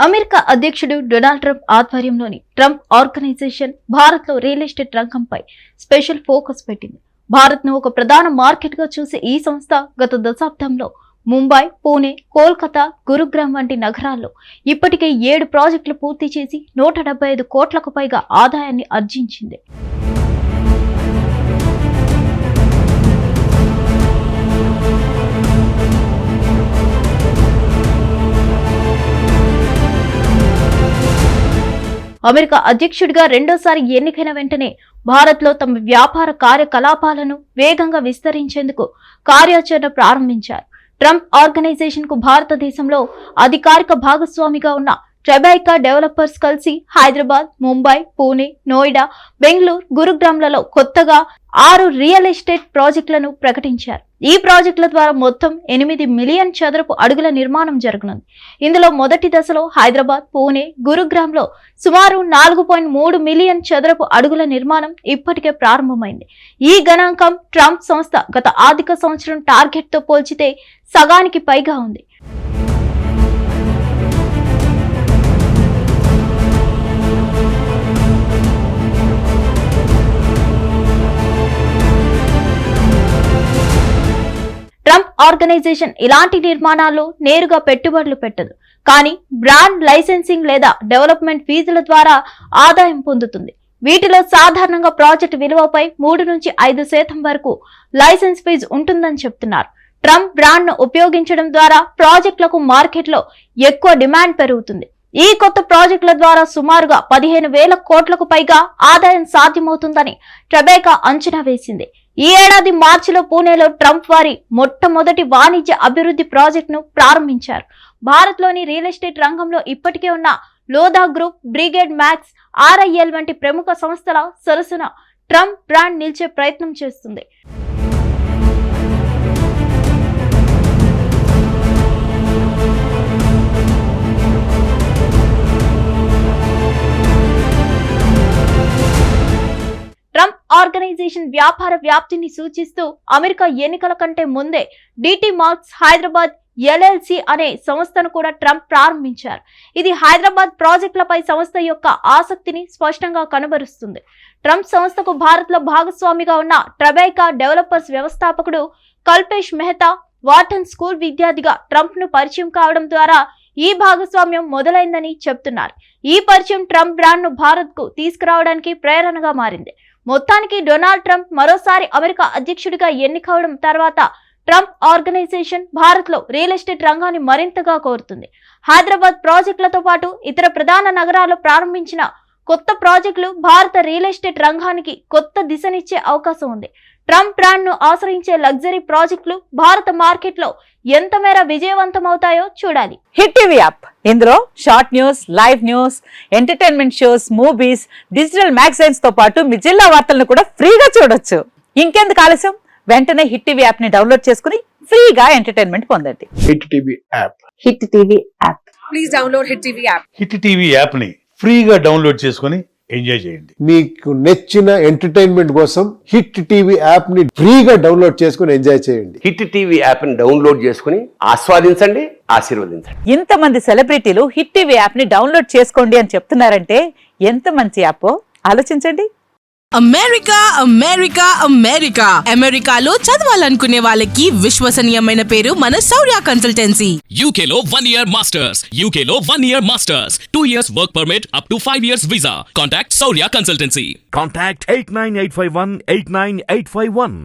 America అధ్యక్షుడు Donald Trump ఆధ్వర్యంలోని Trump organisation Bharat లో రియల్ ఎస్టేట్ రంగంపై స్పెషల్ ఫోకస్ పెట్టింది. భారత్ ను ఒక ప్రధాన మార్కెట్ గా చూసే ఈ సంస్థ గత దశాబ్దంలో ముంబై, పూణే, కోల్కతా, గురుగ్రామ్ వంటి నగరాల్లో ఇప్పటికే 7 ప్రాజెక్టులు పూర్తి చేసి 175 కోట్లకు పైగా ఆదాయాన్ని ఆర్జించింది. అమెరికా అధ్యక్షుడిగా రెండోసారి ఎన్నికైన వెంటనే భారత్లో తమ వ్యాపార కార్యకలాపాలను వేగంగా విస్తరించేందుకు కార్యాచరణ ప్రారంభించారు. ట్రంప్ ఆర్గనైజేషన్ కు భారతదేశంలో అధికారిక భాగస్వామిగా ఉన్న ట్రెబైకా డెవలపర్స్ కలిసి హైదరాబాద్, ముంబై, పూణే, నోయిడా, బెంగళూరు, గురుగ్రామ్లలో కొత్తగా 6 రియల్ ఎస్టేట్ ప్రాజెక్టులను ప్రకటించారు. ఈ ప్రాజెక్టుల ద్వారా మొత్తం 8 మిలియన్ చదరపు అడుగుల నిర్మాణం జరగనుంది. ఇందులో మొదటి దశలో హైదరాబాద్, పూణే, గురుగ్రామ్లో సుమారు 4.3 మిలియన్ చదరపు అడుగుల నిర్మాణం ఇప్పటికే ప్రారంభమైంది. ఈ గణాంకం ట్రంప్ సంస్థ గత ఆర్థిక సంవత్సరం టార్గెట్ తో పోల్చితే సగానికి పైగా ఉంది. ట్రంప్ ఆర్గనైజేషన్ ఇలాంటి నిర్మాణాల్లో నేరుగా పెట్టుబడులు పెట్టదు, కానీ బ్రాండ్ లైసెన్సింగ్ లేదా డెవలప్మెంట్ ఫీజుల ద్వారా ఆదాయం పొందుతుంది. వీటిలో సాధారణంగా ప్రాజెక్టు విలువపై 3 నుంచి 5% వరకు లైసెన్స్ ఫీజు ఉంటుందని చెప్తున్నారు. ట్రంప్ బ్రాండ్ ను ఉపయోగించడం ద్వారా ప్రాజెక్టులకు మార్కెట్లో ఎక్కువ డిమాండ్ పెరుగుతుంది. ఈ కొత్త ప్రాజెక్టుల ద్వారా సుమారుగా 15,000 కోట్లకు పైగా ఆదాయం సాధ్యమవుతుందని ట్రెబైకా అంచనా వేసింది. ఈ ఏడాది మార్చిలో పూణేలో ట్రంప్ వారి మొట్టమొదటి వాణిజ్య అభివృద్ధి ప్రాజెక్టును ప్రారంభించారు. భారత్లోని రియల్ ఎస్టేట్ రంగంలో ఇప్పటికే ఉన్న Lodha group, brigade max, RIL వంటి ప్రముఖ సంస్థల సరసన ట్రంప్ బ్రాండ్ నిలిచే ప్రయత్నం చేస్తుంది. ట్రంప్ ఆర్గనైజేషన్ వ్యాపార వ్యాప్తిని సూచిస్తూ అమెరికా ఎన్నికల కంటే ముందే DT మార్క్స్ హైదరాబాద్ LLC అనే సంస్థను కూడా ట్రంప్ ప్రారంభించారు. ఇది హైదరాబాద్ ప్రాజెక్టులపై సంస్థ యొక్క ఆసక్తిని స్పష్టంగా కనబరుస్తుంది. ట్రంప్ సంస్థకు భారత్లో భాగస్వామిగా ఉన్న ట్రెబైకా డెవలపర్స్ వ్యవస్థాపకుడు కల్పేష్ మెహతా వార్టన్ స్కూల్ విద్యార్థిగా ట్రంప్ ను పరిచయం కావడం ద్వారా ఈ భాగస్వామ్యం మొదలైందని చెప్తున్నారు. ఈ పరిచయం ట్రంప్ బ్రాండ్ ను భారత్ కు తీసుకురావడానికి ప్రేరణగా మారింది. మొత్తానికి డొనాల్డ్ ట్రంప్ మరోసారి అమెరికా అధ్యక్షుడిగా ఎన్నికవడం తర్వాత ట్రంప్ ఆర్గనైజేషన్ భారత్ లో రియల్ ఎస్టేట్ రంగాన్ని మరింతగా కోరుతుంది. హైదరాబాద్ ప్రాజెక్టులతో పాటు ఇతర ప్రధాన నగరాల్లో ప్రారంభించిన కొత్త ప్రాజెక్టులు భారత రియల్ ఎస్టేట్ రంగానికి కొత్త దిశనిచ్చే అవకాశం ఉంది. ట్రంప్ బ్రాండ్ ను ఆశ్రయించే లగ్జరీ ప్రాజెక్టులు భారత మార్కెట్ లో ఎంత మేర విజయవంతమవుతాయో చూడాలి. హిట్ టీవీ యాప్, ఇందులో short news, live news, entertainment shows, movies, digital magazines తో పాటు మీ జిల్లా వార్తలను కూడా ఫ్రీగా చూడొచ్చు. ఇంకెందుకు ఆలస్యం, వెంటనే హిట్ టీవీ యాప్ ని డౌన్లోడ్ చేసుకుని ఫ్రీగా ఎంటర్టైన్మెంట్ పొందండి. Hit TV app. Hit TV app. Please download hit TV app. Hit TV app ని ఫ్రీగా డౌన్లోడ్ చేసుకుని ఎంజాయ్ చేయండి. మీకు నచ్చిన ఎంటర్టైన్మెంట్ కోసం హిట్ టీవీ యాప్ ని ఫ్రీగా డౌన్లోడ్ చేసుకుని ఎంజాయ్ చేయండి. హిట్ టీవీ యాప్ ని డౌన్లోడ్ చేసుకుని ఆస్వాదించండి, ఆశీర్వదించండి. ఇంతమంది సెలబ్రిటీలు హిట్ టీవీ యాప్ ని డౌన్లోడ్ చేసుకోండి అని చెప్తున్నారంటే ఎంత మంచి యాప్ ఆలోచించండి. అమెరికా అమెరికా అమెరికా అమెరికాలో చదవాలనుకునే వాళ్ళకి విశ్వసనీయమైన పేరు మన శౌర్య కన్సల్టెన్సీ. UK లో 1 year masters. UK లో 1 year masters. 2 years work permit up to 5 years visa. Contact Saurya Consultancy. Contact 89851 89851.